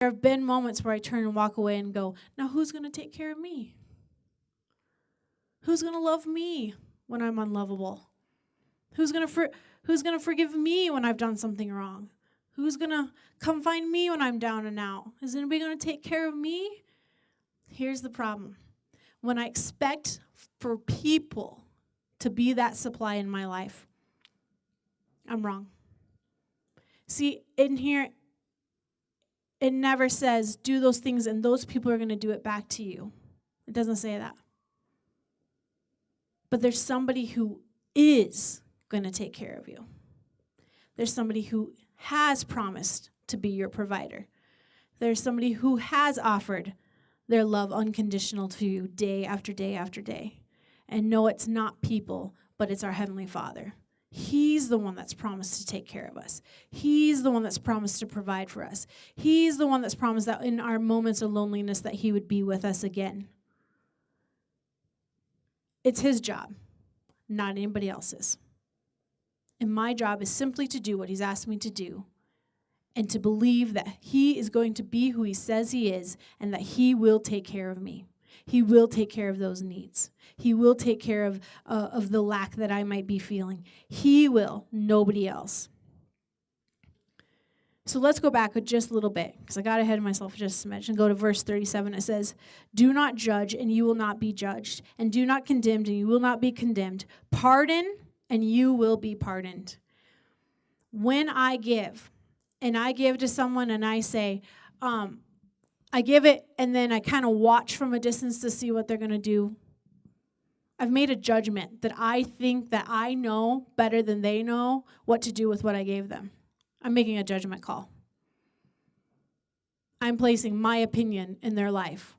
There have been moments where I turn and walk away and go, now who's going to take care of me? Who's going to love me when I'm unlovable? Who's going to forgive me when I've done something wrong? Who's going to come find me when I'm down and out? Is anybody going to take care of me? Here's the problem. When I expect for people to be that supply in my life, I'm wrong. See, in here, it never says do those things and those people are going to do it back to you. It doesn't say that. But there's somebody who is going to take care of you. There's somebody who has promised to be your provider. There's somebody who has offered their love unconditional to you day after day after day. And no, it's not people, but it's our Heavenly Father. He's the one that's promised to take care of us. He's the one that's promised to provide for us. He's the one that's promised that in our moments of loneliness that He would be with us again. It's His job, not anybody else's. And my job is simply to do what He's asked me to do and to believe that He is going to be who He says He is and that He will take care of me. He will take care of those needs. He will take care of the lack that I might be feeling. He will, nobody else. So let's go back just a little bit, because I got ahead of myself just a smidge, and go to verse 37. It says, do not judge, and you will not be judged. And do not condemn, and you will not be condemned. Pardon, and you will be pardoned. When I give, and I give to someone, and I say, I give it, and then I kind of watch from a distance to see what they're going to do. I've made a judgment that I think that I know better than they know what to do with what I gave them. I'm making a judgment call. I'm placing my opinion in their life.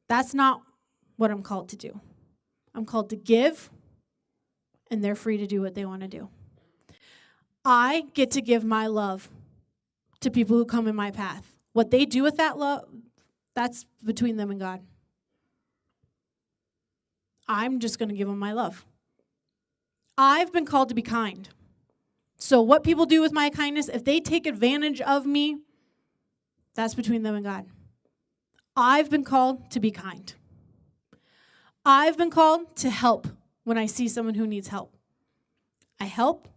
That's not what I'm called to do. I'm called to give, and they're free to do what they want to do. I get to give my love to people who come in my path. What they do with that love, that's between them and God. I'm just going to give them my love. I've been called to be kind. So what people do with my kindness, if they take advantage of me, that's between them and God. I've been called to be kind. I've been called to help when I see someone who needs help. I help.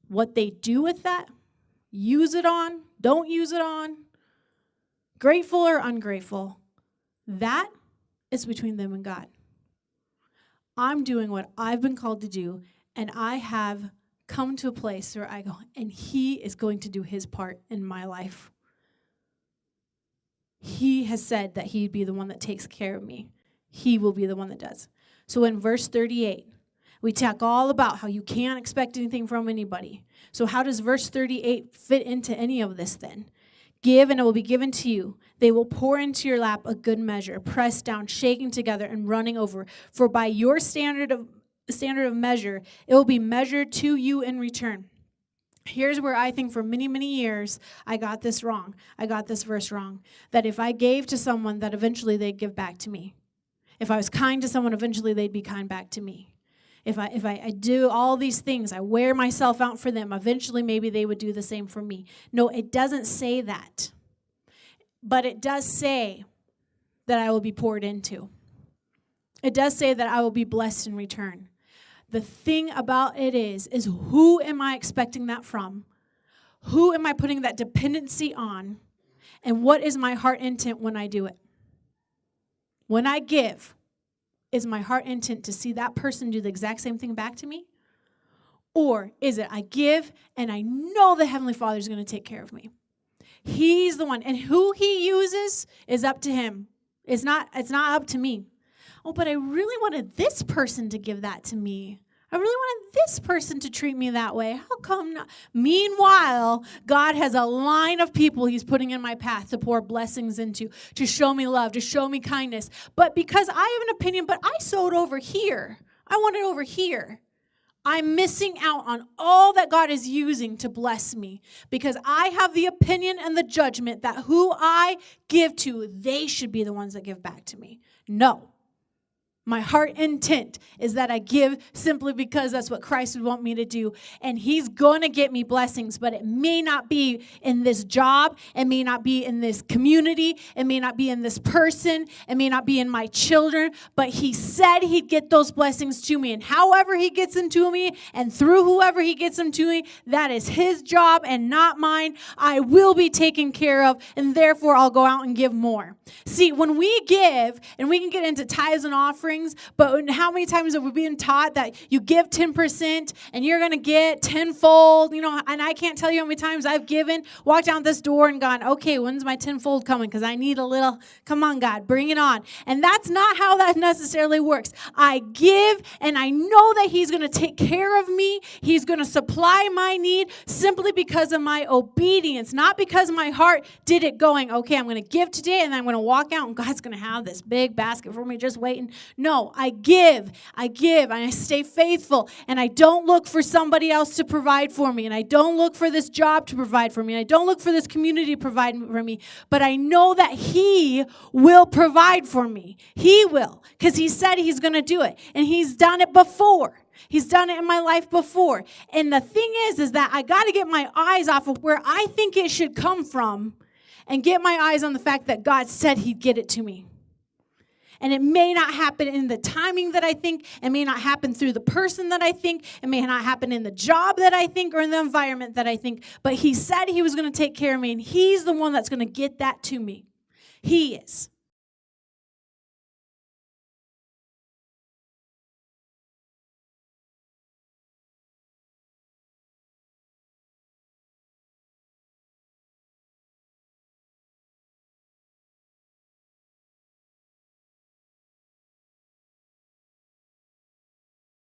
What they do with that, use it on, don't use it on, grateful or ungrateful, that is between them and God. I'm doing what I've been called to do, and I have come to a place where I go, and He is going to do His part in my life. He has said that He'd be the one that takes care of me. He will be the one that does. So in verse 38, we talk all about how you can't expect anything from anybody. So how does verse 38 fit into any of this then? Give, and it will be given to you. They will pour into your lap a good measure, pressed down, shaking together, and running over. For by your standard of measure, it will be measured to you in return. Here's where I think for many, many years, I got this wrong. I got this verse wrong. That if I gave to someone, that eventually they'd give back to me. If I was kind to someone, eventually they'd be kind back to me. If I do all these things, I wear myself out for them, eventually maybe they would do the same for me. No, it doesn't say that. But it does say that I will be poured into. It does say that I will be blessed in return. The thing about it is who am I expecting that from? Who am I putting that dependency on? And what is my heart intent when I do it? When I give, is my heart intent to see that person do the exact same thing back to me? Or is it I give and I know the Heavenly Father is going to take care of me? He's the one. And who He uses is up to Him. It's not up to me. Oh, but I really wanted this person to give that to me. I really wanted this person to treat me that way. How come not? Meanwhile, God has a line of people He's putting in my path to pour blessings into, to show me love, to show me kindness. But because I have an opinion, but I sowed over here. I want it over here. I'm missing out on all that God is using to bless me because I have the opinion and the judgment that who I give to, they should be the ones that give back to me. No. My heart intent is that I give simply because that's what Christ would want me to do. And he's going to get me blessings, but it may not be in this job. It may not be in this community. It may not be in this person. It may not be in my children. But he said he'd get those blessings to me. And however he gets them to me and through whoever he gets them to me, that is his job and not mine. I will be taken care of, and therefore I'll go out and give more. See, when we give, and we can get into tithes and offerings, but how many times have we been taught that you give 10% and you're going to get tenfold, and I can't tell you how many times I've given, walked down this door and gone, okay, when's my tenfold coming? Because I need a little, come on, God, bring it on. And that's not how that necessarily works. I give, and I know that he's going to take care of me. He's going to supply my need simply because of my obedience, not because my heart did it going, okay, I'm going to give today, and then I'm going to walk out, and God's going to have this big basket for me just waiting. No, I give, and I stay faithful, and I don't look for somebody else to provide for me, and I don't look for this job to provide for me, and I don't look for this community to provide for me, but I know that he will provide for me. He will, because he said he's going to do it, and he's done it before. He's done it in my life before. And the thing is that I got to get my eyes off of where I think it should come from and get my eyes on the fact that God said he'd get it to me. And it may not happen in the timing that I think. It may not happen through the person that I think. It may not happen in the job that I think or in the environment that I think. But he said he was going to take care of me, and he's the one that's going to get that to me. He is.